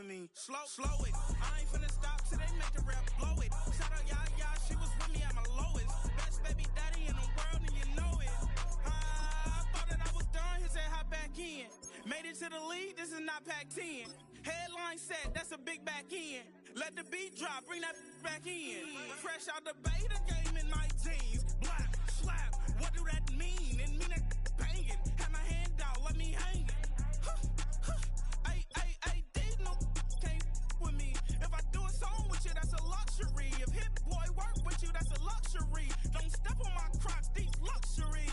with me. Slow it. I ain't finna stop till they make the rap blow it. Shout out, y'all, she was with me at my lowest. Best baby daddy in the world, and you know it. I thought that I was done, he said hop back in. Made it to the league, this is not Pac-10. Headline set, that's a big back end. Let the beat drop, bring that back in. Fresh out the beta game in my jeans. Blap, slap, what do that mean? It mean that banging. Have my hand out, let me hang it. Ay, these no can't with me. If I do a song with you, that's a luxury. If Hit Boy work with you, that's a luxury. Don't step on my Crocs, these luxury.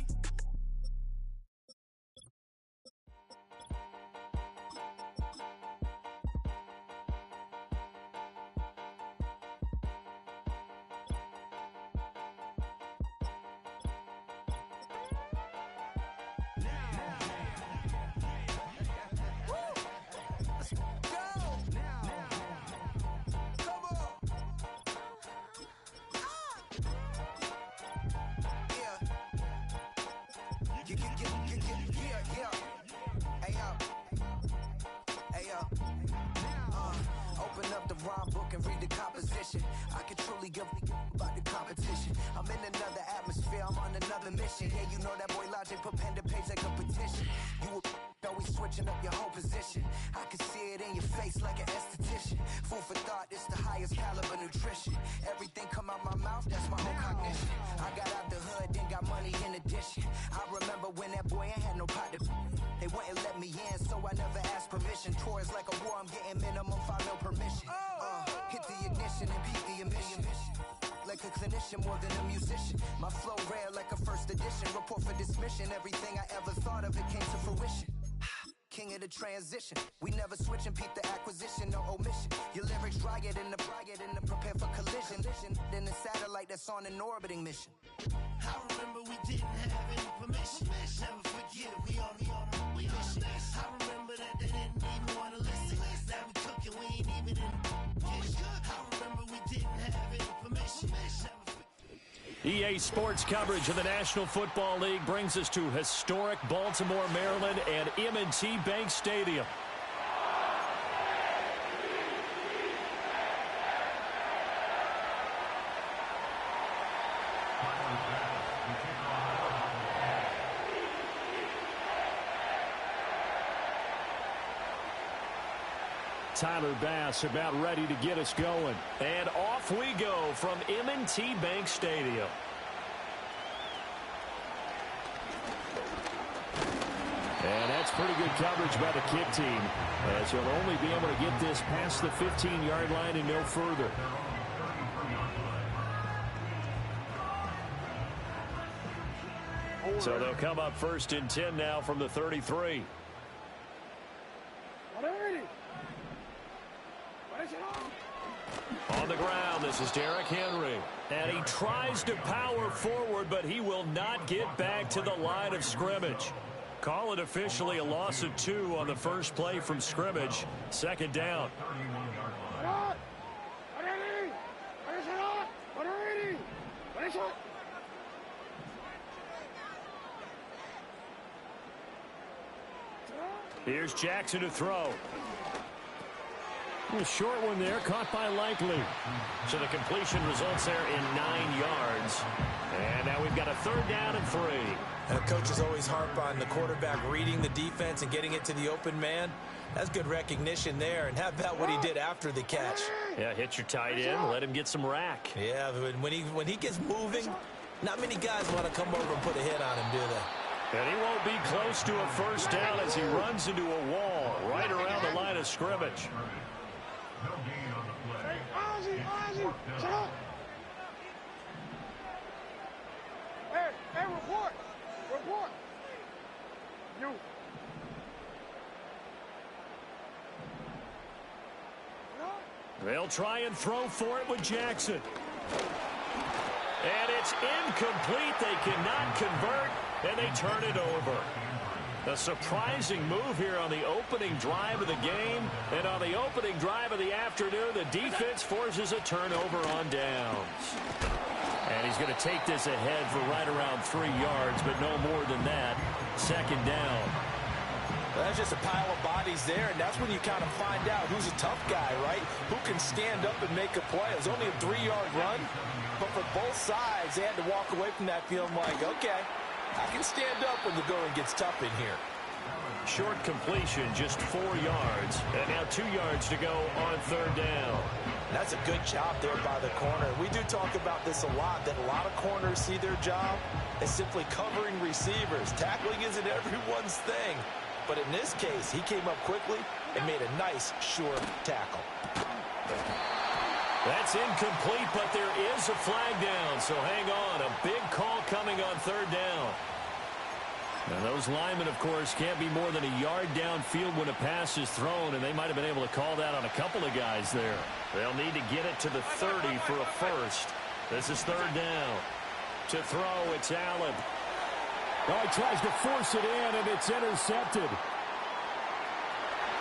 Open up the rhyme book and read the composition. I can truly give about the competition. I'm in another atmosphere, I'm on another mission. Yeah, you know that boy Logic put pen to page like a petition. You always switching up your whole position. I can see it in your face like an esthetician. Food for thought, it's the highest caliber nutrition. Everything come out my mouth, that's my whole cognition. I got out the hood, then got money in addition. I remember when that boy ain't had no pot to. They wouldn't let me in, so I never asked permission. Tours like a war, I'm getting minimum 5 mil permission. Hit the ignition and beat the emission. Like a clinician more than a musician. My flow rare like a first edition. Report for dismission. Everything I ever thought of, it came to fruition. King of the transition. We never switch and peep the acquisition, no omission. Your lyrics drier than the prepare for collision. Then the satellite that's on an orbiting mission. I remember we didn't have any permission. Never forget it, we on mission. I remember that they didn't even want to listen. Now we cooking, we ain't even in the kitchen. I remember we didn't have any permission. EA Sports coverage of the National Football League brings us to historic Baltimore, Maryland, and M&T Bank Stadium. Tyler Bass about ready to get us going. And off we go from M&T Bank Stadium. And that's pretty good coverage by the kick team, as he'll only be able to get this past the 15-yard line and no further. So they'll come up 1st and 10 now from the 33. On the ground, this is Derrick Henry. And he tries to power forward, but he will not get back to the line of scrimmage. Call it officially a loss of 2 on the first play from scrimmage. 2nd down. Here's Jackson to throw. A short one there, caught by Likely. So the completion results there in 9 yards. And now we've got a 3rd down and 3. Coaches always harp on the quarterback reading the defense and getting it to the open man. That's good recognition there. And how about what he did after the catch? Yeah, hit your tight end, let him get some rack. Yeah, when he gets moving, not many guys want to come over and put a hit on him, do they? And he won't be close to a 1st down as he runs into a wall right around the line of scrimmage. Shut up! Hey, report! You. They'll try and throw for it with Jackson. And it's incomplete. They cannot convert, and they turn it over. A surprising move here on the opening drive of the game. And on the opening drive of the afternoon, the defense forces a turnover on downs. And he's going to take this ahead for right around 3 yards, but no more than that. 2nd down. That's just a pile of bodies there, and that's when you kind of find out who's a tough guy, right? Who can stand up and make a play. It was only a 3-yard run, but for both sides, they had to walk away from that feeling like, okay, I can stand up when the going gets tough in here. Short completion, just 4 yards, and now 2 yards to go on third down. That's a good job there by the corner. We do talk about this a lot, that a lot of corners see their job as simply covering receivers. Tackling isn't everyone's thing. But in this case, he came up quickly and made a nice, sure tackle. That's incomplete, but there is a flag down, so hang on. A big call coming on third down. And those linemen, of course, can't be more than a yard downfield when a pass is thrown, and they might have been able to call that on a couple of guys there. They'll need to get it to the 30 for a first. This is third down. To throw, it's Allen. Oh, he tries to force it in, and it's intercepted.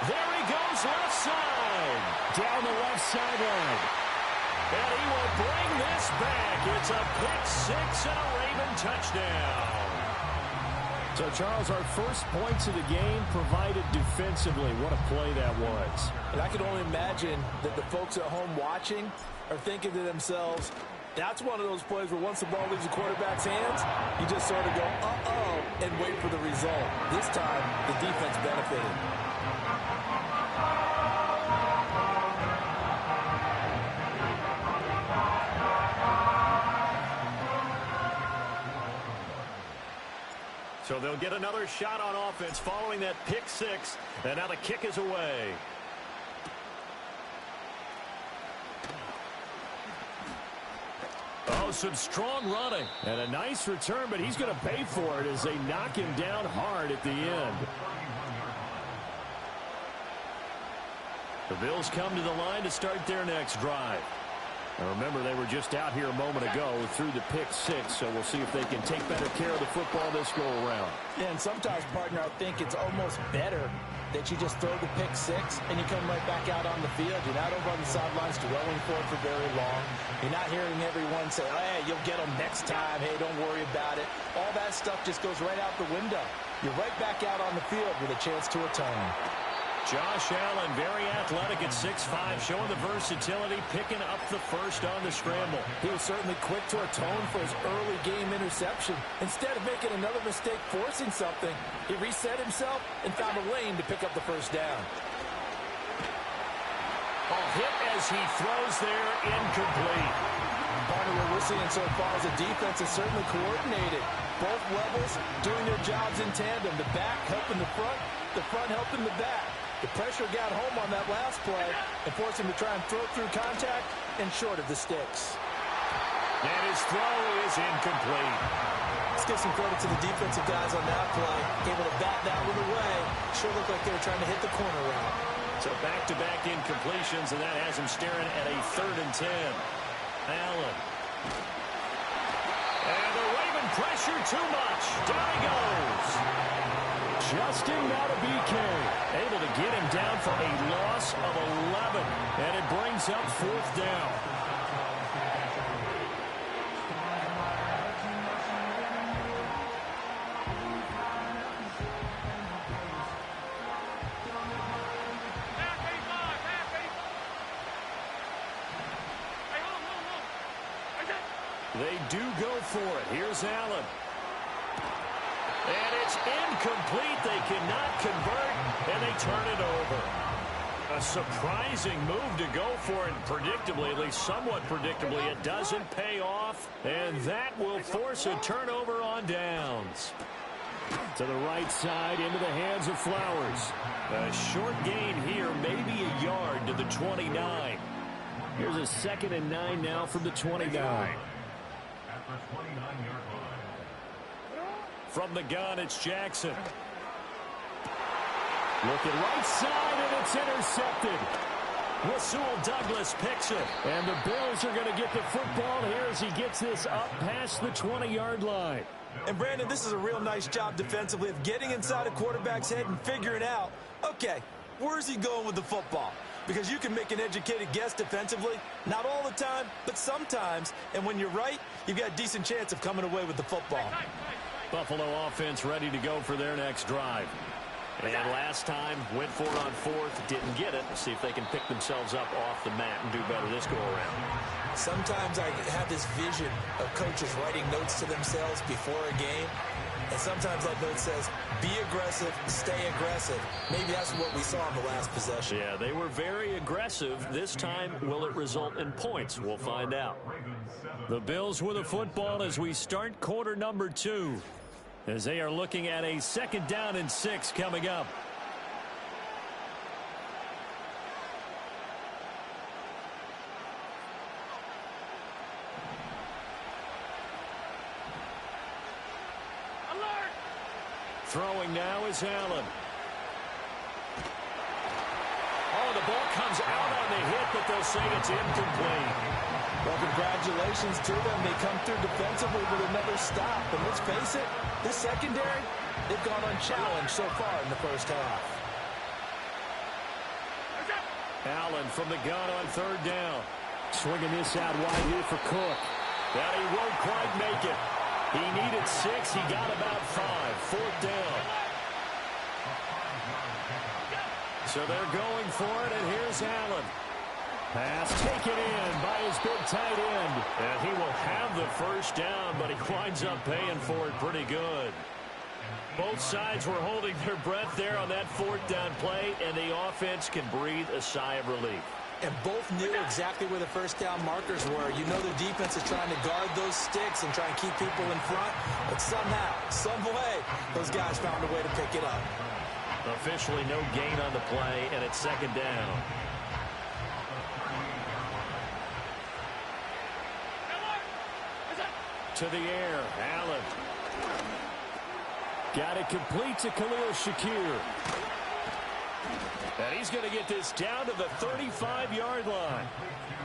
There he goes, left side. Down the left sideline. And he will bring this back. It's a pick six and a Raven touchdown. So, Charles, our first points of the game provided defensively. What a play that was. And I can only imagine that the folks at home watching are thinking to themselves, that's one of those plays where once the ball leaves the quarterback's hands, you just sort of go, uh-oh, and wait for the result. This time, the defense benefited. So they'll get another shot on offense following that pick six, and now the kick is away. Oh, some strong running. And a nice return, but he's going to pay for it as they knock him down hard at the end. The Bills come to the line to start their next drive. And remember, they were just out here a moment ago through the pick six, so we'll see if they can take better care of the football this go-around. Yeah, and sometimes, partner, I think it's almost better that you just throw the pick six and you come right back out on the field. You're not over on the sidelines dwelling for it for very long. You're not hearing everyone say, hey, you'll get them next time. Hey, don't worry about it. All that stuff just goes right out the window. You're right back out on the field with a chance to atone. Josh Allen, very athletic at 6'5", showing the versatility, picking up the first on the scramble. He was certainly quick to atone for his early game interception. Instead of making another mistake forcing something, he reset himself and found a lane to pick up the first down. A hit as he throws there, incomplete. Partner, what we're seeing so far is the defense is certainly coordinated. Both levels doing their jobs in tandem. The back helping the front helping the back. The pressure got home on that last play and forced him to try and throw through contact and short of the sticks. And his throw is incomplete. Let's give some credit to the defensive guys on that play. Able to bat that one away. Sure looked like they were trying to hit the corner route. So back-to-back incompletions, and that has him staring at a 3rd and 10. Allen. And the Raven pressure too much. Down he goes. Justin Matabike able to get him down for a loss of 11, and it brings up 4th down. They do go for it. Here's Allen. And it's incomplete. They cannot convert, and they turn it over. A surprising move to go for it, predictably, at least somewhat predictably. It doesn't pay off, and that will force a turnover on downs. To the right side, into the hands of Flowers. A short gain here, maybe a yard to the 29. Here's a 2nd and 9 now from the 29. From the gun, it's Jackson. Looking right side, and it's intercepted. Rasul Douglas picks it. And the Bills are going to get the football here as he gets this up past the 20-yard line. And, Brandon, this is a real nice job defensively of getting inside a quarterback's head and figuring out, okay, where's he going with the football? Because you can make an educated guess defensively, not all the time, but sometimes. And when you're right, you've got a decent chance of coming away with the football. Buffalo offense ready to go for their next drive. And last time, went for it on fourth, didn't get it. See if they can pick themselves up off the mat and do better this go-around. Sometimes I have this vision of coaches writing notes to themselves before a game. And sometimes that note says, be aggressive, stay aggressive. Maybe that's what we saw in the last possession. Yeah, they were very aggressive. This time, will it result in points? We'll find out. The Bills with the football as we start quarter number 2. As they are looking at a 2nd down and 6 coming up. Alert! Throwing now is Allen. Oh, the ball comes out on the hit, but they'll say it's incomplete. Well, congratulations to them. They come through defensively with another stop. And let's face it, this secondary, they've gone unchallenged so far in the first half. Allen from the gun on 3rd down. Swinging this out wide here for Cook. That he won't quite make it. He needed 6. He got about 5. 4th down. So they're going for it, and here's Allen. Pass taken in by his big tight end. And he will have the 1st down, but he winds up paying for it pretty good. Both sides were holding their breath there on that 4th down play, and the offense can breathe a sigh of relief. And both knew exactly where the 1st down markers were. You know the defense is trying to guard those sticks and try and keep people in front. But somehow, some way, those guys found a way to pick it up. Officially no gain on the play, and it's 2nd down. To the air, Allen. Got it complete to Khalil Shakir. And he's going to get this down to the 35-yard line.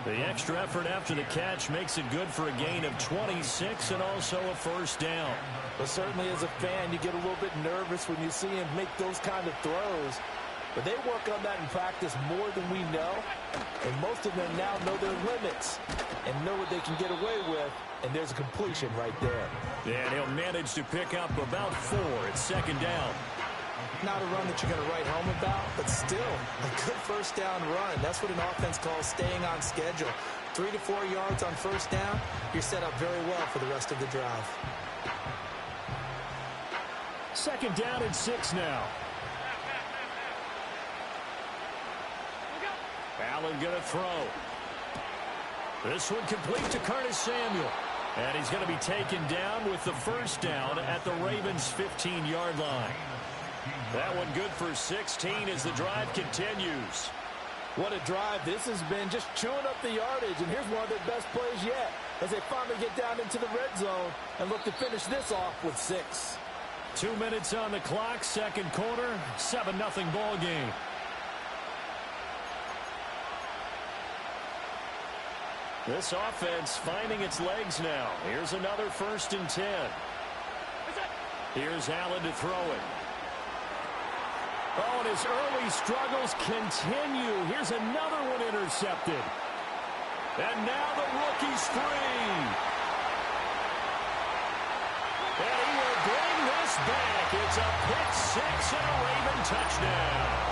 The extra effort after the catch makes it good for a gain of 26 and also a 1st down. But certainly as a fan, you get a little bit nervous when you see him make those kind of throws. But they work on that in practice more than we know. And most of them now know their limits and know what they can get away with. And there's a completion right there. Yeah, and he'll manage to pick up about 4 at 2nd down. Not a run that you're going to write home about, but still a good 1st down run. That's what an offense calls staying on schedule. 3 to 4 yards on 1st down, you're set up very well for the rest of the drive. 2nd down and 6 now. Allen going to throw. This one complete to Curtis Samuel. And he's going to be taken down with the 1st down at the Ravens' 15-yard line. That one good for 16 as the drive continues. What a drive this has been, just chewing up the yardage. And here's one of their best plays yet as they finally get down into the red zone and look to finish this off with 6. 2 minutes on the clock, 2nd quarter, 7-0 ball game. This offense finding its legs now. Here's another 1st and 10. Here's Allen to throw it. Oh, and his early struggles continue. Here's another one intercepted. And now the rookie's free. And he will bring this back. It's a pick 6 and a Raven touchdown.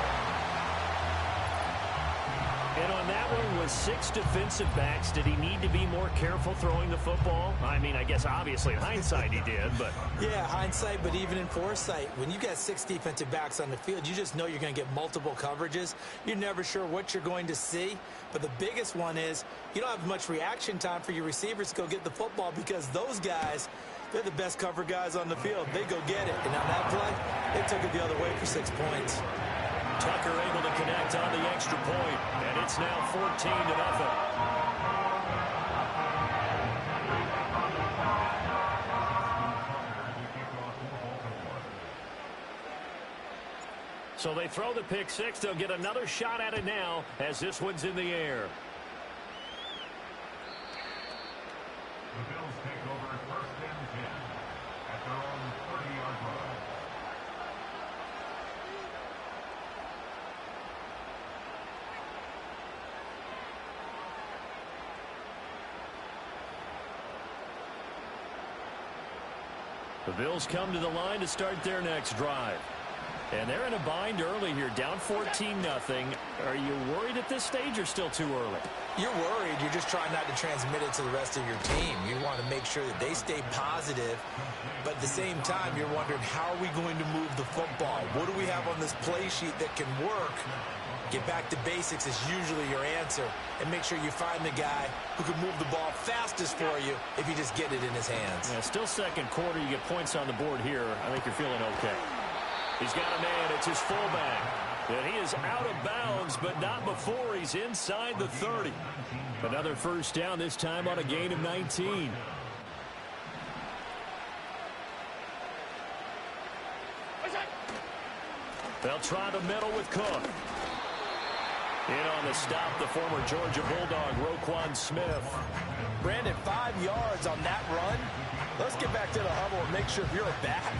And on that one, with 6 defensive backs, did he need to be more careful throwing the football? I mean, I guess obviously in hindsight he did, but... Yeah, hindsight, but even in foresight, when you got 6 defensive backs on the field, you just know you're going to get multiple coverages. You're never sure what you're going to see. But the biggest one is you don't have much reaction time for your receivers to go get the football because those guys, they're the best cover guys on the field. They go get it. And on that play, they took it the other way for 6 points. Tucker able to connect on the extra point, and it's now 14-0. So they throw the pick 6. They'll get another shot at it now as this one's in the air. The Bills take over 1st and 10 at their own 30-yard line. The Bills come to the line to start their next drive. And they're in a bind early here, down 14-0. Are you worried at this stage or still too early? You're worried. You're just trying not to transmit it to the rest of your team. You want to make sure that they stay positive, but at the same time, you're wondering, how are we going to move the football? What do we have on this play sheet that can work? Get back to basics is usually your answer, and make sure you find the guy who can move the ball fastest for you if you just get it in his hands. Yeah, still second quarter. You get points on the board here. I think you're feeling okay. He's got a man. It's his fullback. And he is out of bounds, but not before he's inside the 30. Another first down, this time on a gain of 19. They'll try the middle with Cook. In on the stop, the former Georgia Bulldog, Roquan Smith. Brandon, 5 yards on that run. Let's get back to the huddle and make sure you're back.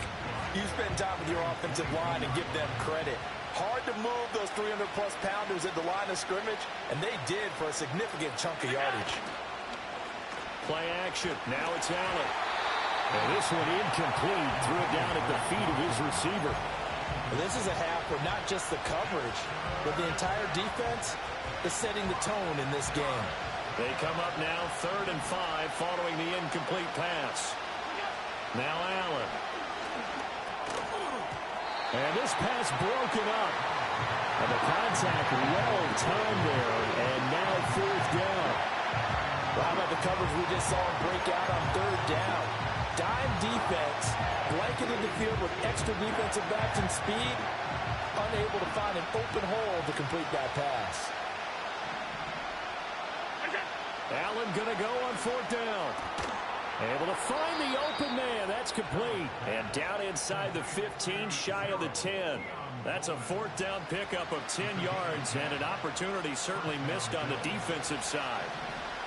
You spend time with your offensive line and give them credit. Hard to move those 300-plus pounders at the line of scrimmage, and they did for a significant chunk of yardage. Play action. Now it's Allen. And this one incomplete. Threw it down at the feet of his receiver. Well, this is a half where not just the coverage, but the entire defense is setting the tone in this game. They come up now 3rd and 5 following the incomplete pass. Now Allen. And this pass broken up. And the contact well timed there. And now 4th down. Well, how about the coverage we just saw him break out on 3rd down? Dime defense, blanketed the field with extra defensive backs and speed, unable to find an open hole to complete that pass. Allen going to go on 4th down. Able to find the open man. That's complete. And down inside the 15, shy of the 10. That's a 4th down pickup of 10 yards, and an opportunity certainly missed on the defensive side.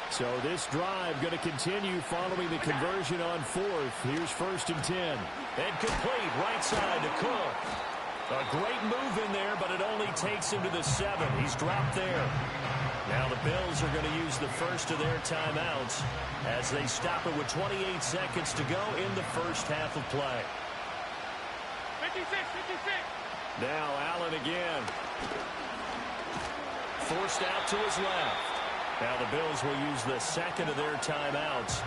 So this drive going to continue following the conversion on 4th. Here's 1st and 10. And complete right side to Cook. A great move in there, but it only takes him to the 7. He's dropped there. Now the Bills are going to use the first of their timeouts as they stop it with 28 seconds to go in the first half of play. 56. Now Allen again. Forced out to his left. Now the Bills will use the second of their timeouts.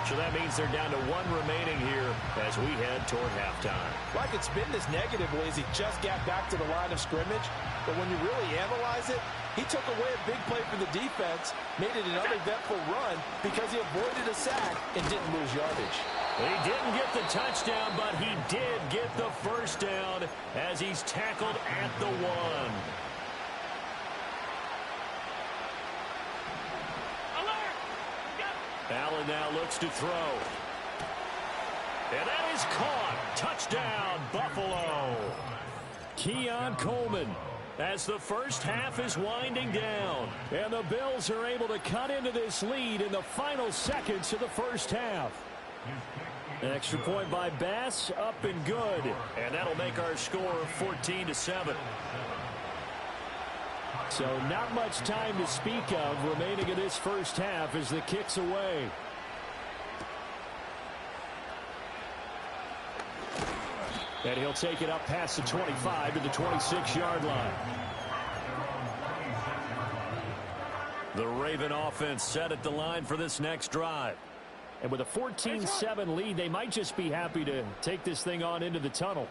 So that means they're down to 1 remaining here as we head toward halftime. Like it's been this negatively as he just got back to the line of scrimmage. But when you really analyze it, he took away a big play for the defense, made it an uneventful run because he avoided a sack and didn't lose yardage. He didn't get the touchdown, but he did get the first down as he's tackled at the 1. Allen now looks to throw. And that is caught. Touchdown, Buffalo. Keon Coleman as the first half is winding down. And the Bills are able to cut into this lead in the final seconds of the first half. An extra point by Bass, up and good. And that'll make our score 14-7. So not much time to speak of remaining in this first half as the kick's away. And he'll take it up past the 25 to the 26-yard line. The Raven offense set at the line for this next drive. And with a 14-7 lead, they might just be happy to take this thing on into the tunnel.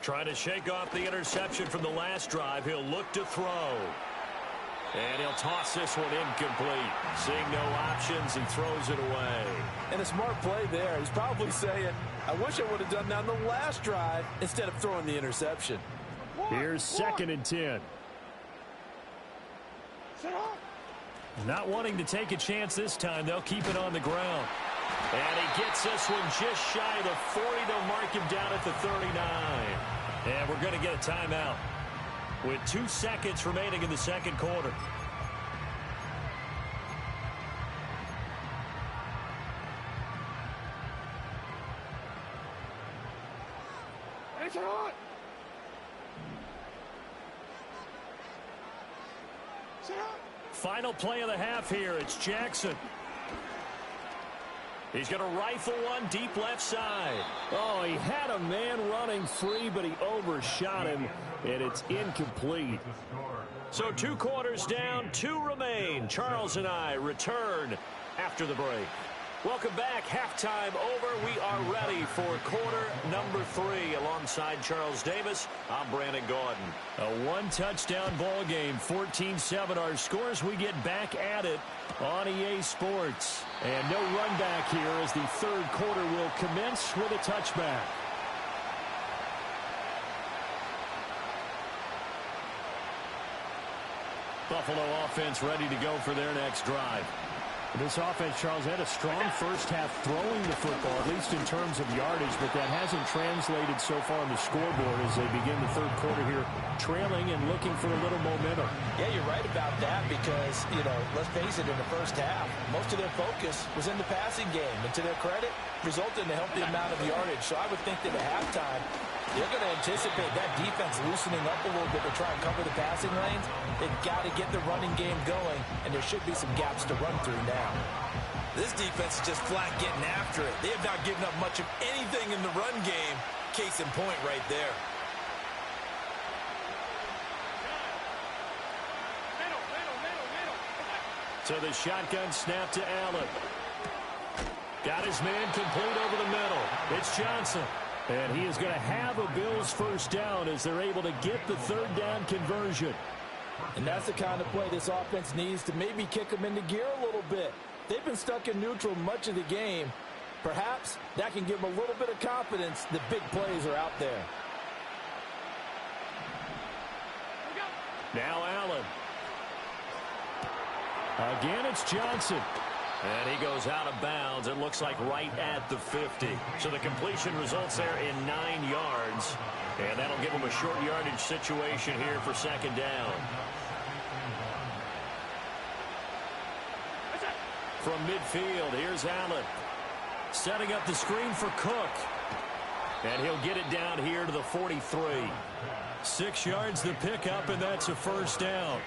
Trying to shake off the interception from the last drive. He'll look to throw. And he'll toss this one incomplete. Seeing no options, he throws it away. And a smart play there. He's probably saying, I wish I would have done that on the last drive instead of throwing the interception. Here's 2nd and 10. Not wanting to take a chance this time. They'll keep it on the ground. And he gets this one just shy of the 40. They'll mark him down at the 39. And we're going to get a timeout with 2 seconds remaining in the second quarter. Final play of the half here. It's Jackson. He's going to rifle one deep left side. Oh, he had a man running free, but he overshot him, and it's incomplete. So 2 quarters down, 2 remain. Charles and I return after the break. Welcome back. Halftime over. We are ready for quarter number 3. Alongside Charles Davis, I'm Brandon Gaudin. A 1-touchdown ball game, 14-7 our scores. We get back at it on EA Sports. And no run back here as the third quarter will commence with a touchback. Buffalo offense ready to go for their next drive. This offense, Charles, had a strong first half throwing the football, at least in terms of yardage, but that hasn't translated so far on the scoreboard as they begin the third quarter here, trailing and looking for a little momentum. Yeah, you're right about that because, let's face it, in the first half, most of their focus was in the passing game. And to their credit, resulted in a healthy amount of yardage. So I would think that at halftime, they're going to anticipate that defense loosening up a little bit to try and cover the passing lanes. They've got to get the running game going, and there should be some gaps to run through now. This defense is just flat getting after it. They have not given up much of anything in the run game. Case in point right there. So the shotgun snap to Allen. Got his man complete over the middle. It's Johnson. And he is going to have a Bills first down as they're able to get the third down conversion. And that's the kind of play this offense needs to maybe kick them into gear a little bit. They've been stuck in neutral much of the game. Perhaps that can give them a little bit of confidence that big plays are out there. Now Allen. Again, it's Johnson. And he goes out of bounds. It looks like right at the 50. So the completion results there in 9 yards. And that'll give him a short yardage situation here for second down. From midfield, here's Allen. Setting up the screen for Cook. And he'll get it down here to the 43. 6 yards the pickup, and that's a first down.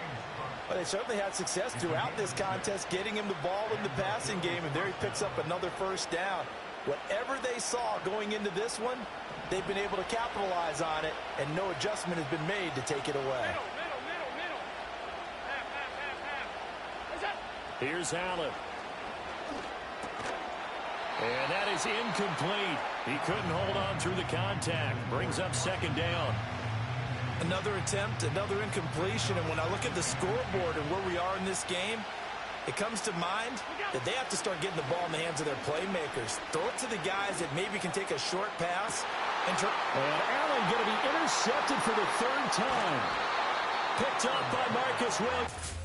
Well, they certainly had success throughout this contest, getting him the ball in the passing game, and there he picks up another first down. Whatever they saw going into this one, they've been able to capitalize on it, and no adjustment has been made to take it away. Here's Allen. And that is incomplete. He couldn't hold on through the contact. Brings up second down. Another attempt, another incompletion, and when I look at the scoreboard and where we are in this game, it comes to mind that they have to start getting the ball in the hands of their playmakers. Throw it to the guys that maybe can take a short pass. And Allen going to be intercepted for the third time. Picked up by Marcus Williams.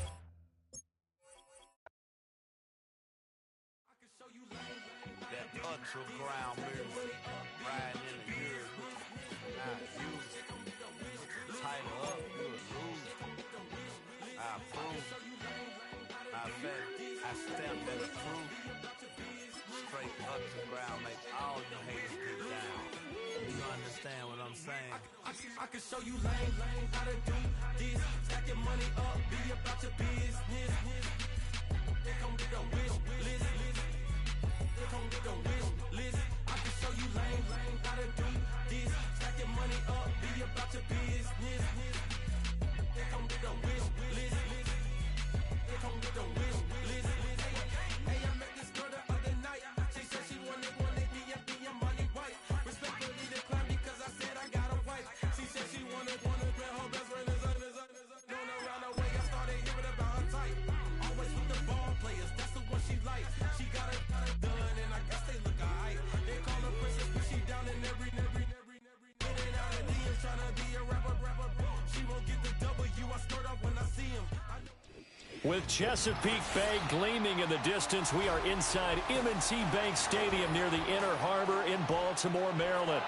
That ultra ground move, riding in the good. Now use it. Tighten up, you a lose. I approve. I bet I stamped as proof. Straight ultra ground make all you haters get down. You understand what I'm saying? I can show you lane, how to do this. Stack your money up, be about your business. They come with a wish list. They come with a wish list. I can show you lane, how to do this. Stack your money up, be about your business. They come with a wish list. They come with a wish list. Hey, I met this girl the other night. She said she wanted me and be a money wife. Respectfully declined because I said I got a wife. She said she wanted man, her best friend is known around the way. I started hearing about her type. Always with the ball players, that's the one she like. She got it done, and I guess they look alright. They call her princess, but she down in every. In and out of DMs, trying to be a rapper. She won't get the W. I skirt off when I see him. With Chesapeake Bay gleaming in the distance, we are inside M&T Bank Stadium near the Inner Harbor in Baltimore, Maryland.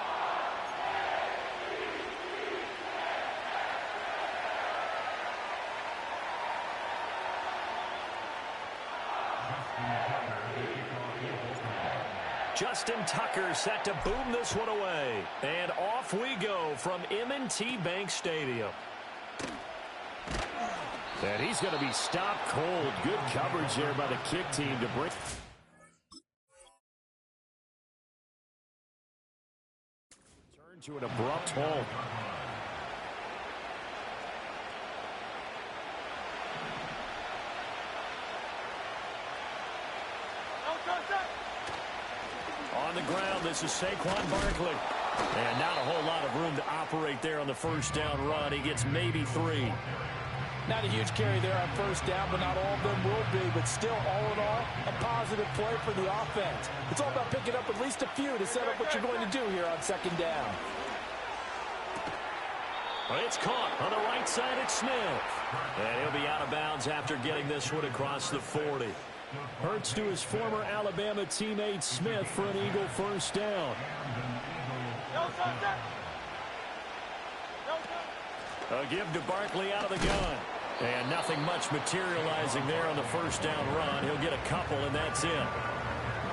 Justin Tucker set to boom this one away. And off we go from M&T Bank Stadium. And he's going to be stopped cold. Good coverage there by the kick team to break. to an abrupt halt. On the ground, this is Saquon Barkley. And not a whole lot of room to operate there on the first down run. He gets maybe 3. Not a huge carry there on first down, but not all of them will be. But still, all in all, a positive play for the offense. It's all about picking up at least a few to set up what you're going to do here on second down. It's caught on the right side at Smith. And he'll be out of bounds after getting this one across the 40. Hurts to his former Alabama teammate Smith for an Eagle first down. A give to Barkley out of the gun. And nothing much materializing there on the first down run. He'll get a couple, and that's it.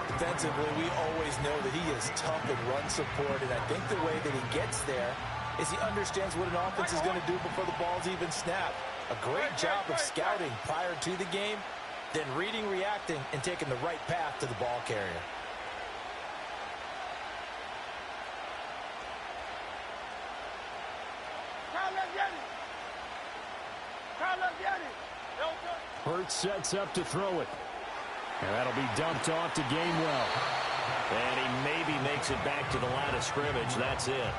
Defensively, we always know that he is tough in run support, and I think the way that he gets there is he understands what an offense is going to do before the ball's even snapped. A great job of scouting prior to the game, then reading, reacting, and taking the right path to the ball carrier. Hurts sets up to throw it. And that'll be dumped off to Gainwell. And he maybe makes it back to the line of scrimmage. That's it.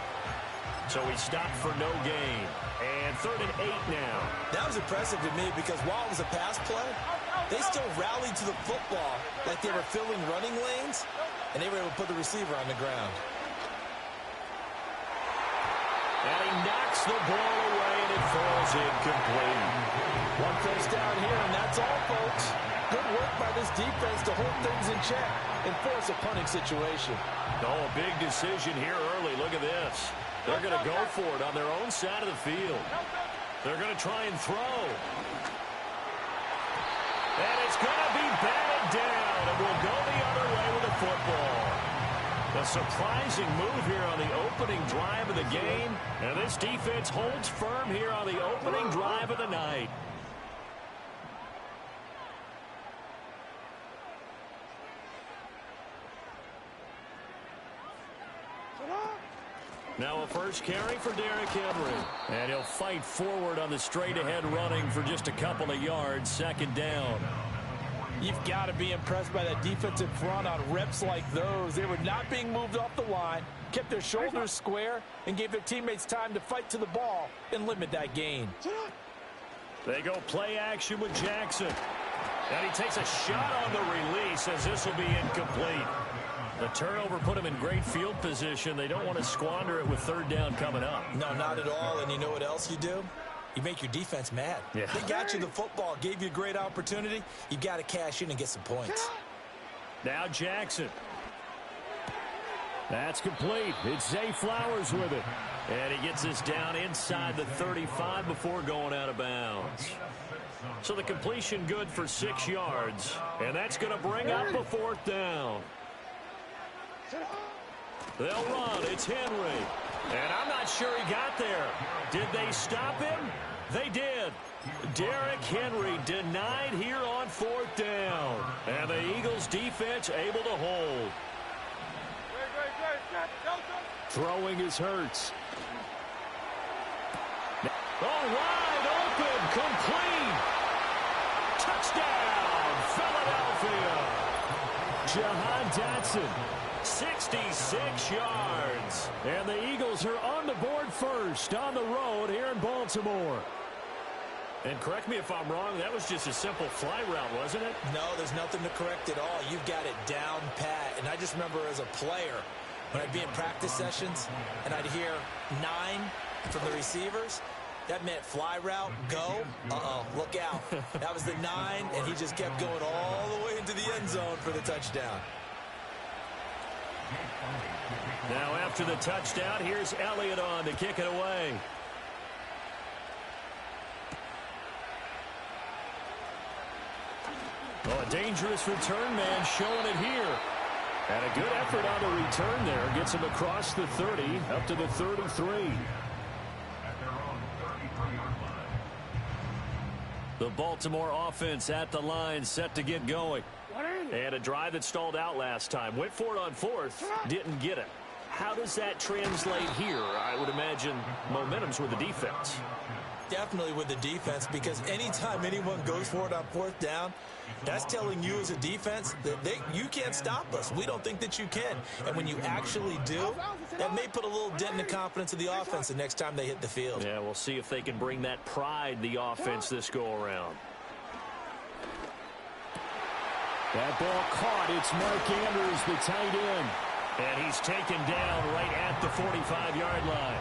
So he stopped for no gain. And 3rd and 8 now. That was impressive to me because while it was a pass play, they still rallied to the football like they were filling running lanes, and they were able to put the receiver on the ground. And he knocks the ball away, and it falls incomplete. One first down here, and that's all, folks. Good work by this defense to hold things in check and force a punting situation. Oh, a big decision here early. Look at this. They're going to go for it on their own side of the field. They're going to try and throw. And it's going to be batted down, and we'll go the other way with the football. A surprising move here on the opening drive of the game, and this defense holds firm here on the opening drive of the night. Now a first carry for Derrick Henry. And he'll fight forward on the straight-ahead running for just a couple of yards. 2nd down. You've got to be impressed by that defensive front on reps like those. They were not being moved off the line, kept their shoulders square, and gave their teammates time to fight to the ball and limit that gain. They go play action with Jackson. And he takes a shot on the release as this will be incomplete. The turnover put him in great field position. They don't want to squander it with 3rd down coming up. No, not at all. And you know what else you do? You make your defense mad. Yeah. They got you the football, gave you a great opportunity. You got to cash in and get some points. Now Jackson. That's complete. It's Zay Flowers with it. And he gets this down inside the 35 before going out of bounds. So the completion good for 6 yards. And that's going to bring up a 4th down. They'll run. It's Henry. And I'm not sure he got there. Did they stop him? They did. Derrick Henry denied here on 4th down. And the Eagles defense able to hold. Throwing is Hurts. Oh, wide open, complete. Touchdown, Philadelphia. Jahan Dotson. 66 yards. And the Eagles are on the board first on the road here in Baltimore. And correct me if I'm wrong, that was just a simple fly route, wasn't it? No, there's nothing to correct at all. You've got it down pat. And I just remember as a player, when I'd be in practice sessions and I'd hear 9 from the receivers, that meant fly route, go, look out. That was the 9, and he just kept going all the way into the end zone for the touchdown. Now after the touchdown, here's Elliott on to kick it away. Oh, a dangerous return man showing it here. And a good effort on the return there. Gets him across the 30, up to the 33. The Baltimore offense at the line, set to get going. And a drive that stalled out last time. Went for it on 4th, didn't get it. how does that translate here? I would imagine momentum's with the defense. Definitely with the defense, because anytime anyone goes for it on fourth down, that's telling you as a defense that you can't stop us. We don't think that you can. And when you actually do, that may put a little dent in the confidence of the offense the next time they hit the field. Yeah, we'll see if they can bring that pride, the offense, this go-around. That ball caught. It's Mark Andrews, the tight end. And he's taken down right at the 45-yard line.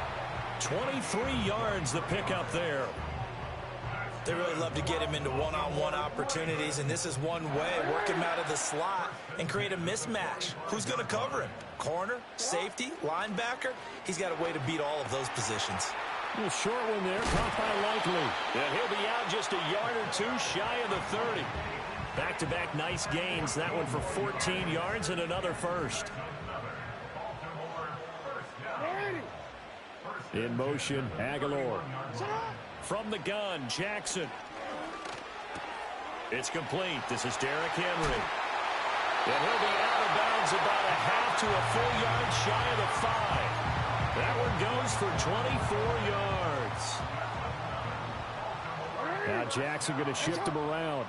23 yards the pickup there. They really love to get him into one-on-one opportunities, and this is one way. Work him out of the slot and create a mismatch. Who's going to cover him? Corner, safety, linebacker? He's got a way to beat all of those positions. A short one there, caught by Likely. And he'll be out just a yard or two shy of the 30. Back-to-back nice gains. That one for 14 yards and another first. In motion, Aguilar. From the gun, Jackson. It's complete. This is Derrick Henry. And he'll be out of bounds about a half to a full yard shy of the 5. That one goes for 24 yards. Now Jackson going to shift him around.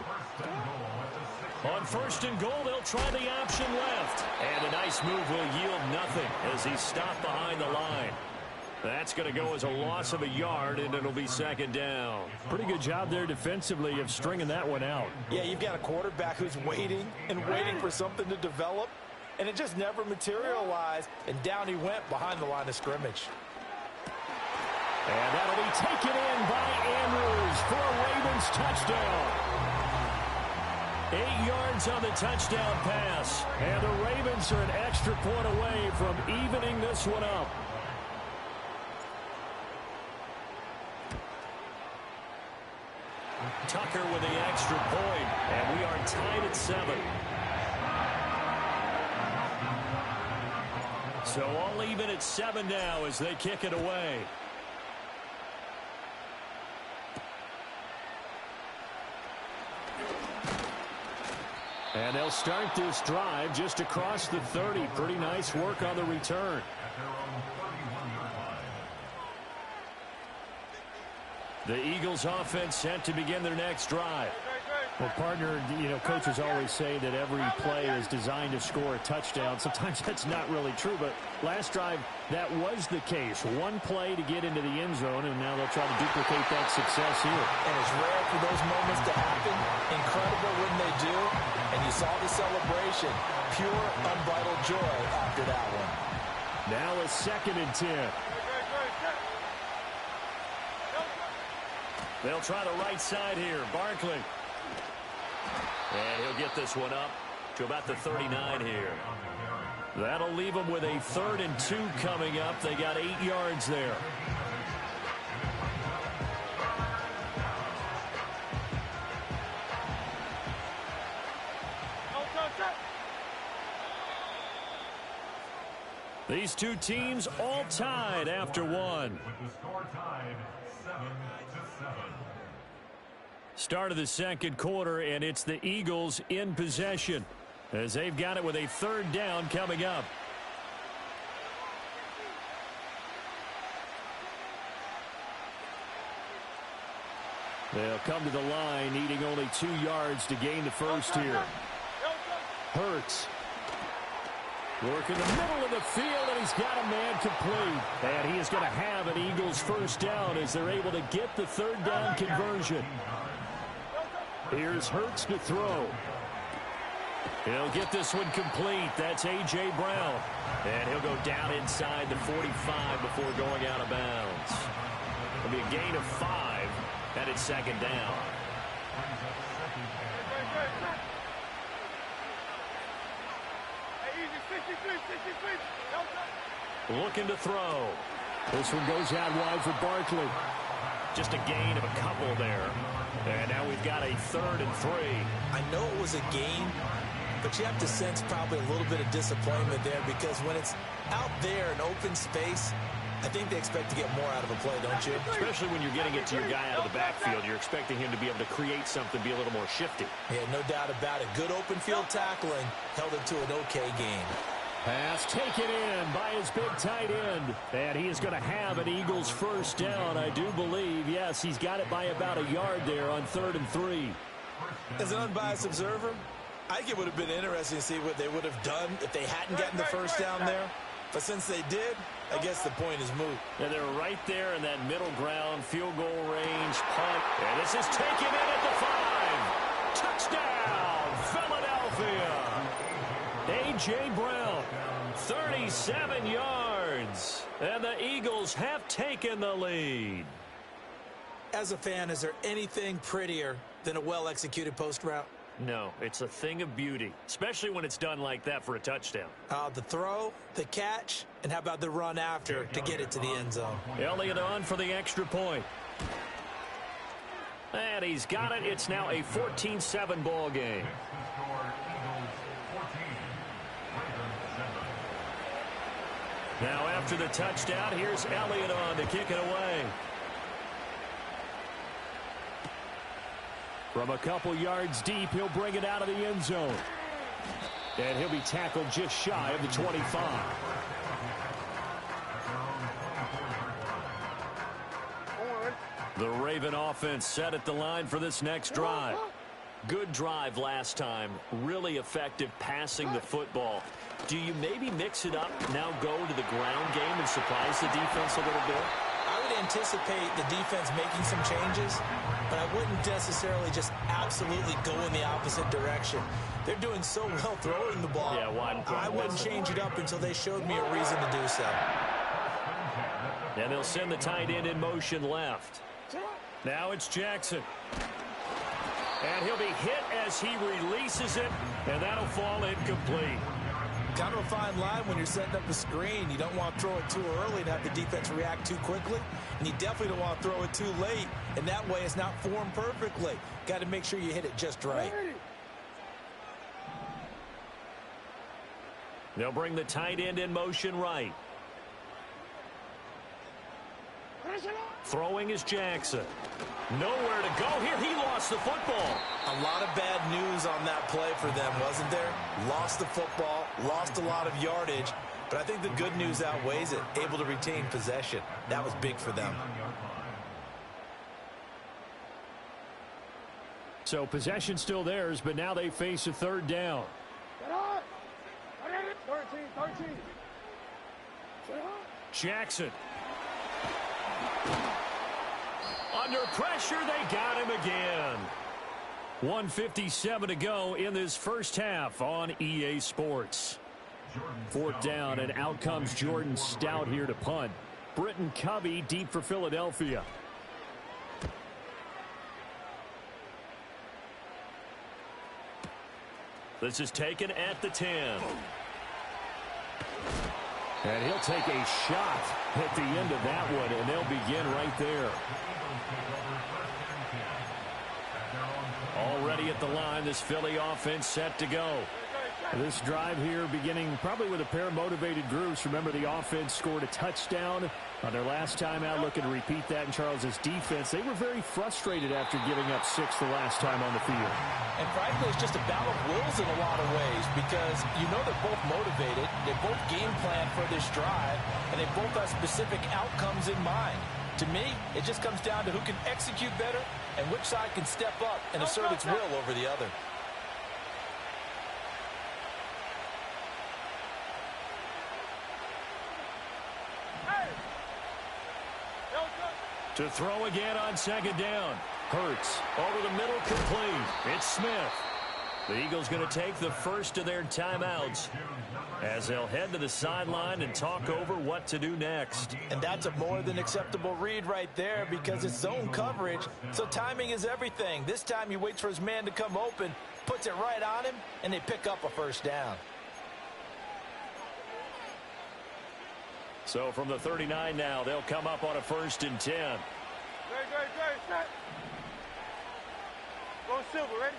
On first and goal, they'll try the option left. And a nice move will yield nothing as he's stopped behind the line. That's going to go as a loss of a yard, and it'll be second down. Pretty good job there defensively of stringing that one out. Yeah, you've got a quarterback who's waiting and waiting for something to develop, and it just never materialized, and down he went behind the line of scrimmage. And that'll be taken in by Andrews for a Ravens touchdown. 8 yards on the touchdown pass. And the Ravens are an extra point away from evening this one up. Tucker with the extra point, and we are tied at 7. So all even at 7 now as they kick it away. And they'll start this drive just across the 30. Pretty nice work on the return. The Eagles offense set to begin their next drive. Well, partner, coaches always say that every play is designed to score a touchdown. Sometimes that's not really true, but last drive, that was the case. One play to get into the end zone, and now they'll try to duplicate that success here. And it's rare for those moments to happen. Incredible when they do. And you saw the celebration. Pure, unbridled joy after that one. Now a 2nd and 10. They'll try the right side here. Barkley. And he'll get this one up to about the 39 here. That'll leave them with a 3rd and 2 coming up. They got 8 yards there. These two teams all tied after one. With the score tied 7-7. Start of the second quarter, and it's the Eagles in possession as they've got it with a 3rd down coming up. They'll come to the line, needing only 2 yards to gain the first here. Hurts. Work in the middle of the field, and he's got a man complete. And he is going to have an Eagles first down as they're able to get the 3rd down conversion. Here's Hurts to throw. He'll get this one complete. That's A.J. Brown. And he'll go down inside the 45 before going out of bounds. It'll be a gain of 5, and it's 2nd down. Looking to throw. This one goes out wide for Barkley. Just a gain of a couple there. And now we've got a 3rd and 3. I know it was a gain, but you have to sense probably a little bit of disappointment there, because when it's out there in open space, I think they expect to get more out of a play, don't you? Especially when you're getting it to your guy out of the backfield. You're expecting him to be able to create something, be a little more shifty. Yeah, no doubt about it. Good open field tackling held it to an okay game. Pass taken in by his big tight end. And he is going to have an Eagles first down, I do believe. Yes, he's got it by about a yard there on 3rd and 3. As an unbiased observer, I think it would have been interesting to see what they would have done if they hadn't gotten the first down there. But since they did, I guess the point is moot. And they're right there in that middle ground, field goal range, punt. And this is taken in at the 5. Touchdown, Philadelphia. A.J. Brown, 37 yards. And the Eagles have taken the lead. As a fan, is there anything prettier than a well-executed post route? No, it's a thing of beauty, especially when it's done like that for a touchdown. The throw, the catch, and how about the run after to get it to the end zone? Elliott on for the extra point. And he's got it. It's now a 14-7 ball game. Now after the touchdown, here's Elliott on to kick it away. From a couple yards deep, he'll bring it out of the end zone. And he'll be tackled just shy of the 25. The Raven offense set at the line for this next drive. Good drive last time. Really effective passing the football. Do you maybe mix it up, now go to the ground game and surprise the defense a little bit? I would anticipate the defense making some changes, but I wouldn't necessarily just absolutely go in the opposite direction. They're doing so well throwing the ball. Yeah, I wouldn't change it up until they showed me a reason to do so. And they'll send the tight end in motion left. Now it's Jackson. And he'll be hit as he releases it, and that'll fall incomplete. Kind of a fine line when you're setting up a screen. You don't want to throw it too early and have the defense react too quickly. And you definitely don't want to throw it too late. And that way it's not formed perfectly. Got to make sure you hit it just right. They'll bring the tight end in motion right. Throwing is Jackson. Nowhere to go here. He lost the football. A lot of bad news on that play for them, wasn't there? Lost the football, lost a lot of yardage, but I think the good news outweighs it. Able to retain possession. That was big for them. So possession still theirs, but now they face a 3rd down. 13. Jackson. Under pressure, they got him again. 1:57 to go in this first half on EA Sports. 4th down, and out comes Jordan Stout here to punt. Britton Covey deep for Philadelphia. This is taken at the 10. And he'll take a shot at the end of that one, and they'll begin right there. Already at the line, this Philly offense set to go. This drive here beginning probably with a pair of motivated groups. Remember, the offense scored a touchdown on their last time out. Looking to repeat that in Charles's defense. They were very frustrated after giving up 6 the last time on the field. And frankly, it's just a battle of wills in a lot of ways because you know they're both motivated. They both game plan for this drive, and they both have specific outcomes in mind. To me, it just comes down to who can execute better and which side can step up and assert its will over the other. To throw again on 2nd down. Hurts over the middle, complete. It's Smith. The Eagles going to take the first of their timeouts as they'll head to the sideline and talk over what to do next. And that's a more than acceptable read right there because it's zone coverage, so timing is everything. This time he waits for his man to come open, puts it right on him, and they pick up a first down. So from the 39 now, they'll come up on a 1st and 10. Great. Set. Go Silver, ready?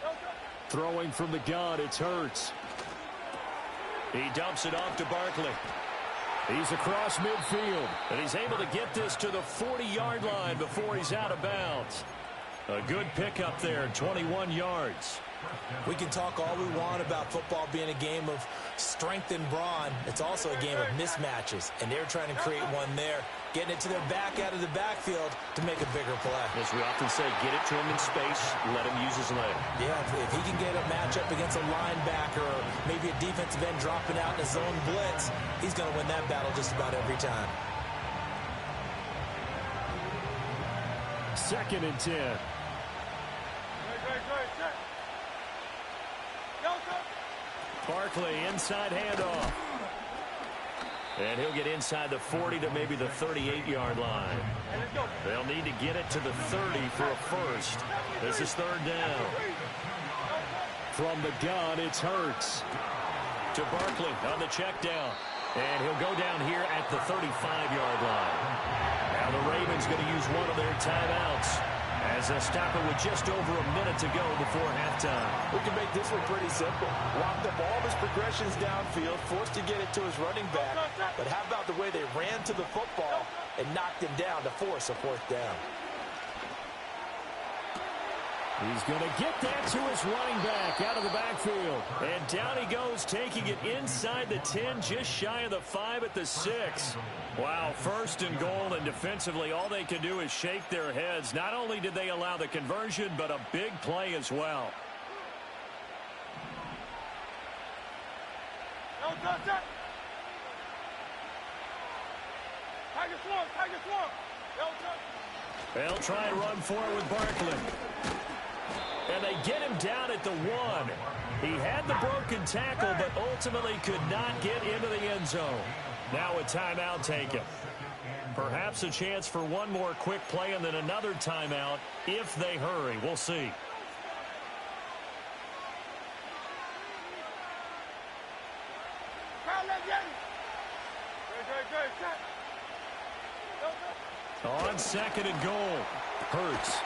Go. Throwing from the gun, it's Hurts. He dumps it off to Barkley. He's across midfield. And he's able to get this to the 40-yard line before he's out of bounds. A good pickup there, 21 yards. We can talk all we want about football being a game of strength and brawn. It's also a game of mismatches, and they're trying to create one there, getting it to their back out of the backfield to make a bigger play. As we often say, get it to him in space, let him use his leg. Yeah, if he can get a matchup against a linebacker or maybe a defensive end dropping out in a zone blitz, he's going to win that battle just about every time. 2nd and 10. Barkley, inside handoff. And he'll get inside the 40 to maybe the 38-yard line. They'll need to get it to the 30 for a first. This is 3rd down. From the gun, it's Hurts. To Barkley on the check down. And he'll go down here at the 35-yard line. Now the Ravens going to use one of their timeouts as they stop it with just over a minute to go before halftime. We can make this one pretty simple. Locked up all of his progressions downfield, forced to get it to his running back. But how about the way they ran to the football and knocked him down to force a 4th down? He's going to get that to his running back out of the backfield. And down he goes, taking it inside the 10, just shy of the 5 at the 6. Wow, 1st and goal, and defensively all they can do is shake their heads. Not only did they allow the conversion, but a big play as well. They'll try and run for it with Barkley. And they get him down at the 1. He had the broken tackle, but ultimately could not get into the end zone. Now a timeout taken. Perhaps a chance for one more quick play and then another timeout if they hurry. We'll see. On 2nd and goal, Hurts.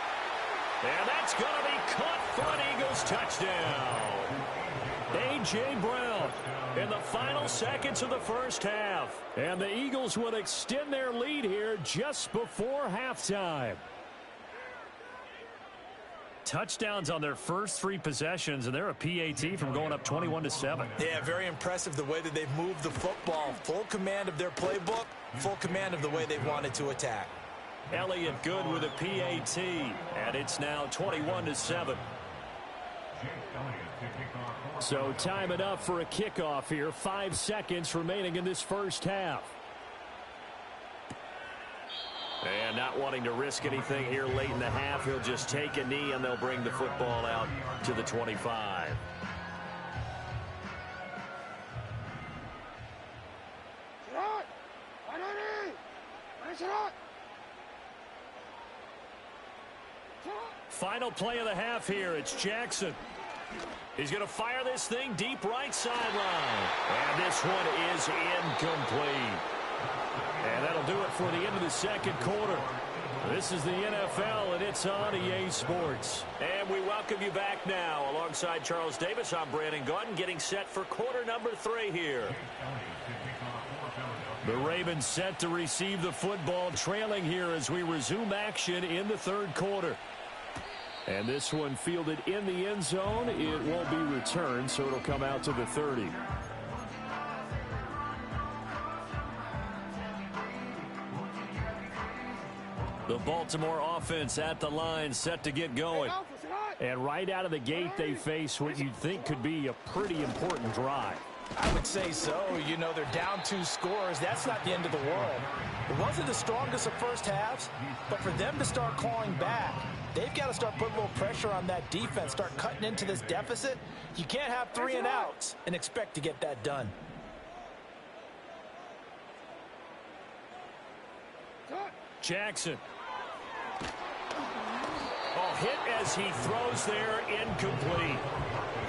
And that's going to be caught for an Eagles touchdown. A.J. Brown in the final seconds of the first half. And the Eagles would extend their lead here just before halftime. Touchdowns on their first 3 possessions, and they're a PAT from going up 21-7. Yeah, very impressive the way that they've moved the football. Full command of their playbook, full command of the way they've wanted to attack. Elliott good with a PAT, and it's now 21-7. So time enough for a kickoff here. 5 seconds remaining in this first half. And not wanting to risk anything here late in the half, he'll just take a knee, and they'll bring the football out to the 25. Final play of the half here. It's Jackson. He's going to fire this thing deep right sideline. And this one is incomplete. And that'll do it for the end of the 2nd quarter. This is the NFL, and it's on EA Sports. And we welcome you back now. Alongside Charles Davis, I'm Brandon Gaudin, getting set for quarter number 3 here. The Ravens set to receive the football, trailing here as we resume action in the 3rd quarter. And this one fielded in the end zone. It won't be returned, so it'll come out to the 30. The Baltimore offense at the line, set to get going. And right out of the gate, they face what you'd think could be a pretty important drive. I would say so. You know, they're down 2 scores. That's not the end of the world. It wasn't the strongest of first halves, but for them to start clawing back, they've got to start putting a little pressure on that defense, start cutting into this deficit. You can't have 3 and outs and expect to get that done. Jackson. Oh, hit as he throws there, incomplete.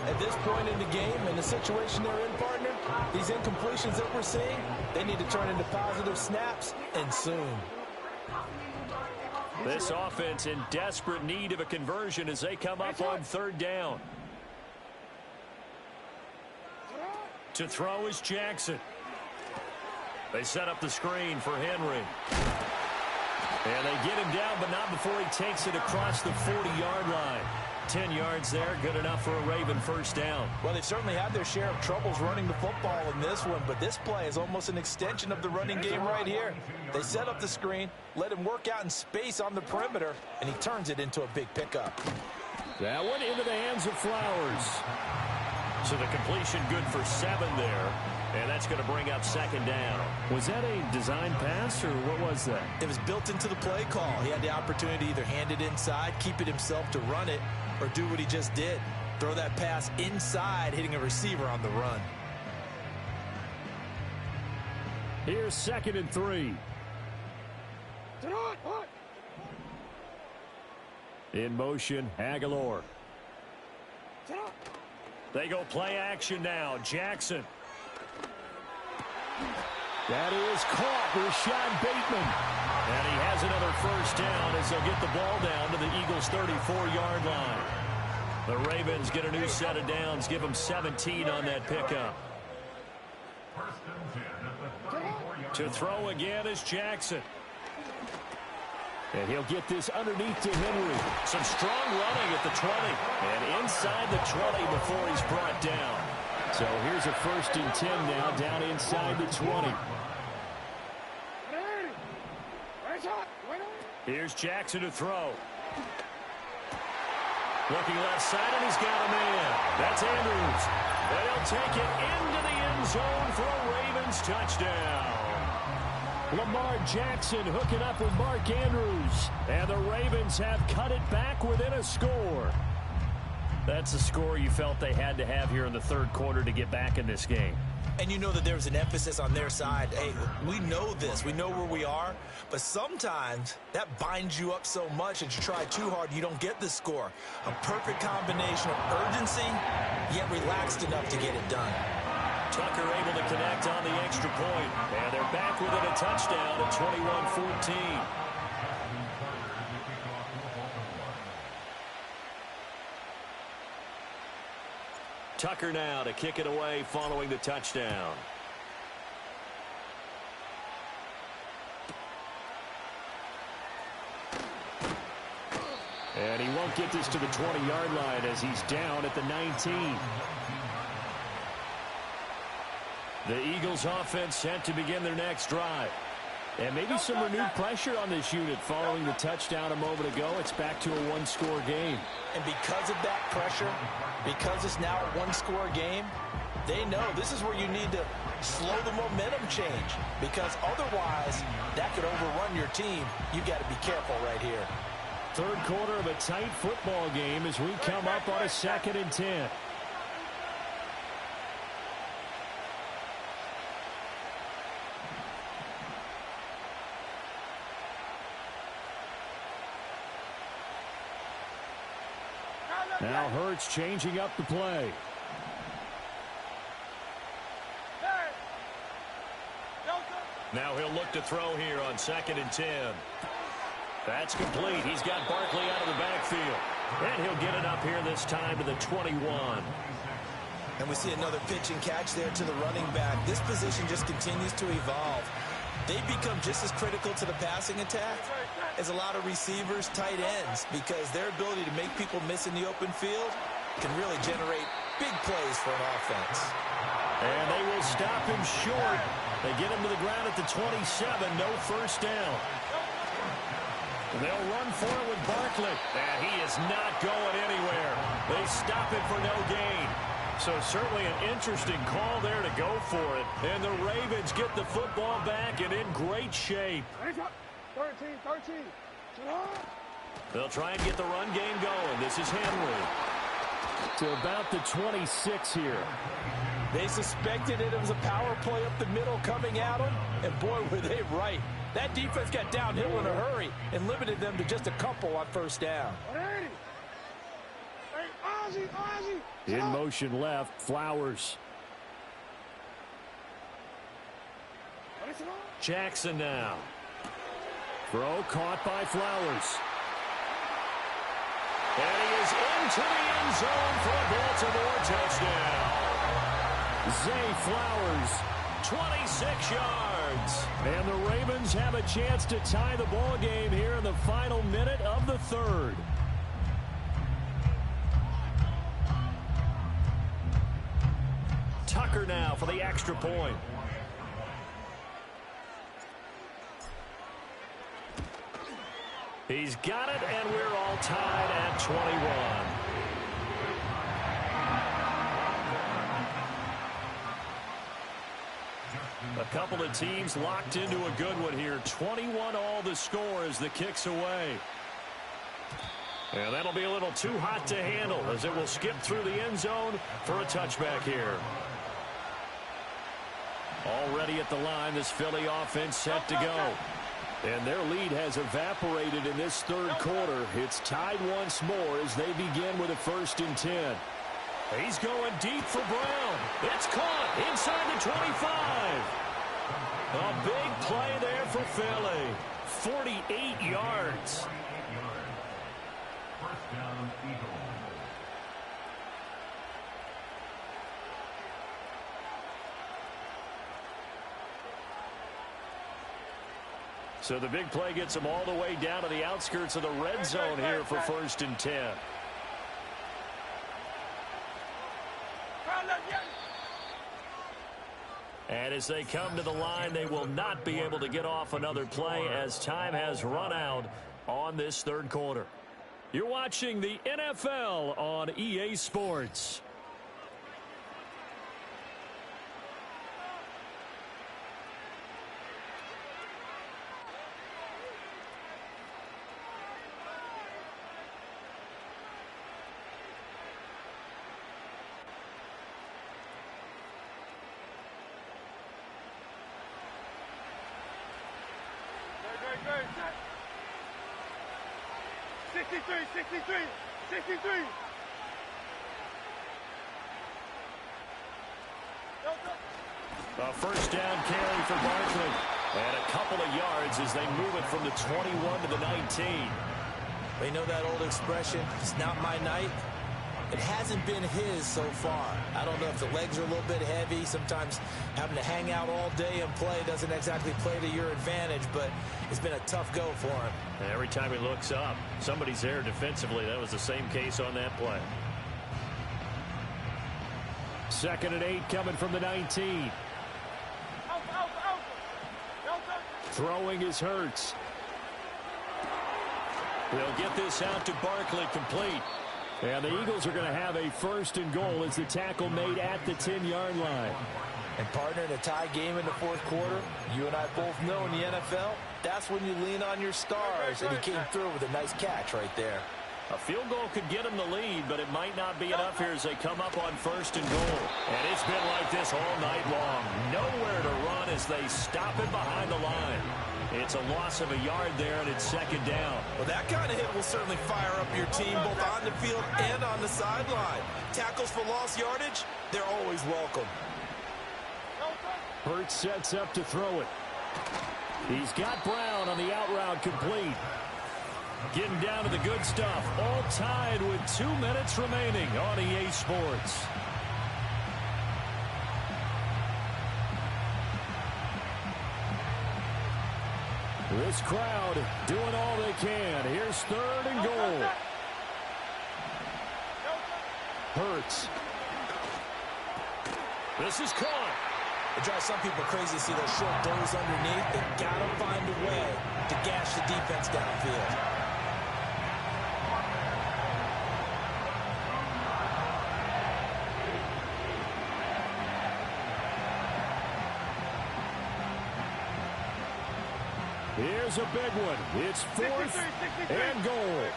At this point in the game, in the situation they're in, partner, these incompletions that we're seeing, they need to turn into positive snaps, and soon. This offense in desperate need of a conversion as they come up on 3rd down. To throw is Jackson. They set up the screen for Henry. And they get him down, but not before he takes it across the 40-yard line. 10 yards there, good enough for a Raven first down. Well, they've certainly had their share of troubles running the football in this one, but this play is almost an extension of the running game right here. They set up the screen, let him work out in space on the perimeter, and he turns it into a big pickup. That one into the hands of Flowers. So the completion good for 7 there, and that's going to bring up second down. Was that a design pass, or what was that? It was built into the play call. He had the opportunity to either hand it inside, keep it himself to run it, or do what he just did. Throw that pass inside, hitting a receiver on the run. Here's 2nd and 3. In motion, Aguilar. They go play action now. Jackson. That is caught. Rashad Bateman. And he has another first down as they'll get the ball down to the Eagles' 34-yard line. The Ravens get a new set of downs, give them 17 on that pickup. To throw again is Jackson. And he'll get this underneath to Henry. Some strong running at the 20. And inside the 20 before he's brought down. So here's a 1st and 10 now, down inside the 20. Here's Jackson to throw. Looking left side, and he's got a man. That's Andrews. And he'll take it into the end zone for a Ravens touchdown. Lamar Jackson hooking up with Mark Andrews. And the Ravens have cut it back within a score. That's a score you felt they had to have here in the 3rd quarter to get back in this game. And you know that there was an emphasis on their side. Hey, we know this. We know where we are. But sometimes that binds you up so much that you try too hard, you don't get the score. A perfect combination of urgency, yet relaxed enough to get it done. Tucker able to connect on the extra point. And they're back within a touchdown at 21-14. Tucker now to kick it away following the touchdown. And he won't get this to the 20-yard line as he's down at the 19. The Eagles offense set to begin their next drive. And maybe some renewed pressure on this unit following the touchdown a moment ago. It's back to a 1-score game. And because of that pressure, because it's now a 1-score game, they know this is where you need to slow the momentum change. Because otherwise, that could overrun your team. You've got to be careful right here. 3rd quarter of a tight football game as we come up on a 2nd and 10. Now Hurts changing up the play. Now he'll look to throw here on 2nd and 10. That's complete. He's got Barkley out of the backfield. And he'll get it up here this time to the 21. And we see another pitch and catch there to the running back. This position just continues to evolve. They become just as critical to the passing attack as a lot of receivers, tight ends, because their ability to make people miss in the open field can really generate big plays for an offense. And they will stop him short. They get him to the ground at the 27, no first down. They'll run for it with Barkley. And he is not going anywhere. They stop it for no gain. So certainly an interesting call there to go for it. And the Ravens get the football back and in great shape. 13. They'll try and get the run game going. This is Henry. To about the 26 here. They suspected it was a power play up the middle coming at them. And boy, were they right. That defense got downhill in a hurry and limited them to just a couple on first down. In motion left, Flowers. Jackson now. Throw caught by Flowers. And he is into the end zone for a Baltimore touchdown. Zay Flowers. 26 yards. yards. And the Ravens have a chance to tie the ball game here in the final minute of the third. Tucker now for the extra point. He's got it, and we're all tied at 21. A couple of teams locked into a good one here. 21 all the score as the kick's away. And that'll be a little too hot to handle as it will skip through the end zone for a touchback here. Already at the line, this Philly offense set to go. And their lead has evaporated in this third quarter. It's tied once more as they begin with a 1st and 10. He's going deep for Brown. It's caught inside the 25. A big play there for Philly. 48 yards. First down, Eagles. So the big play gets them all the way down to the outskirts of the red zone here for 1st and 10. And as they come to the line, they will not be able to get off another play as time has run out on this third quarter. You're watching the NFL on EA Sports. Great. 63. A first down carry for Barkley. And a couple of yards as they move it from the 21 to the 19. They know that old expression, it's not my night. It hasn't been his so far. I don't know if the legs are a little bit heavy. Sometimes having to hang out all day and play doesn't exactly play to your advantage, but it's been a tough go for him. And every time he looks up, somebody's there defensively. That was the same case on that play. 2nd and 8 coming from the 19. Throwing is Hurts. They'll get this out to Barkley, complete. And the Eagles are going to have a 1st and goal as the tackle made at the 10-yard line. And partner, in a tie game in the fourth quarter, you and I both know in the NFL, that's when you lean on your stars. And he came through with a nice catch right there. A field goal could get him the lead, but it might not be enough here as they come up on 1st and goal. And it's been like this all night long. Nowhere to run as they stop it behind the line. It's a loss of a yard there, and it's 2nd down. Well, that kind of hit will certainly fire up your team both on the field and on the sideline. Tackles for lost yardage, they're always welcome. Hurts sets up to throw it. He's got Brown on the out route, complete. Getting down to the good stuff. All tied with 2 minutes remaining on EA Sports. This crowd doing all they can. Here's 3rd and goal. Hurts. This is caught. It drives some people crazy to see those short throws underneath. They got to find a way to gash the defense downfield. Here's a big one. It's 4th and goal.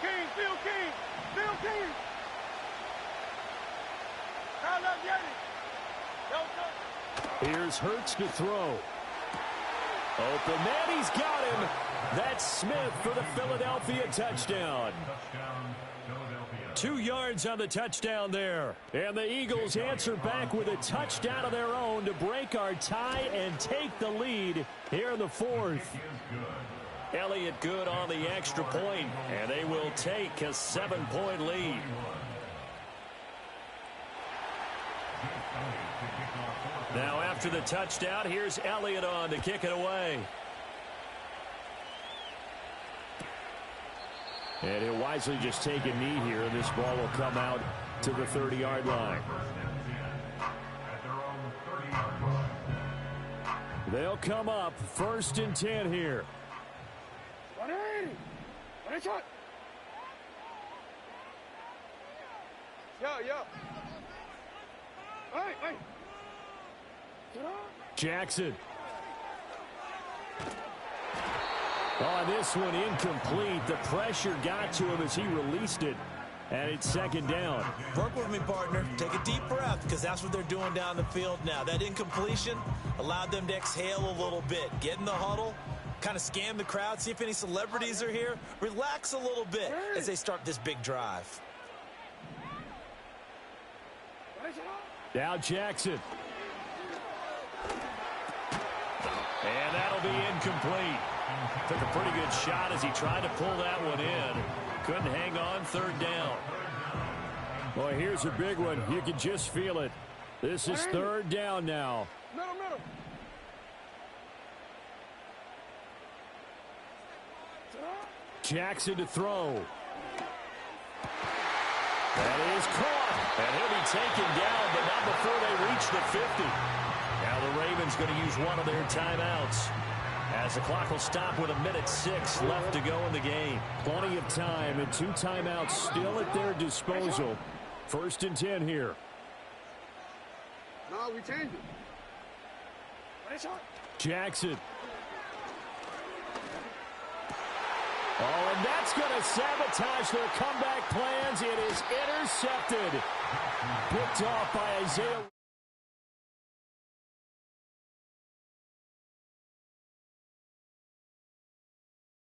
King. Here's Hurts to throw. Open man, he's got him. That's Smith for the Philadelphia touchdown. 2 yards on the touchdown there. And the Eagles answer back with a touchdown of their own to break our tie and take the lead here in the 4th. Elliott good on the extra point, and they will take a 7-point lead. Now after the touchdown, here's Elliott on to kick it away. And he'll wisely just take a knee here, and this ball will come out to the 30-yard line. They'll come up 1st and 10 here. Jackson. On this one, incomplete. The pressure got to him as he released it, and it's 2nd down. Work with me, partner. Take a deep breath, because that's what they're doing down the field now. That incompletion allowed them to exhale a little bit. Get in the huddle, kind of scan the crowd, see if any celebrities are here. Relax a little bit as they start this big drive. Now Jackson. And that'll be incomplete. Took a pretty good shot as he tried to pull that one in. Couldn't hang on 3rd down. Boy, here's a big one. You can just feel it. This is 3rd down now. Middle. Jackson to throw. That is caught. And he'll be taken down, but not before they reach the 50. Now the Ravens going to use one of their timeouts, as the clock will stop with 1:06 left to go in the game. Plenty of time, and 2 timeouts still at their disposal. 1st and 10 here. No, we changed it. Jackson. Oh, and that's going to sabotage their comeback plans. It is intercepted. Picked off by Isaiah.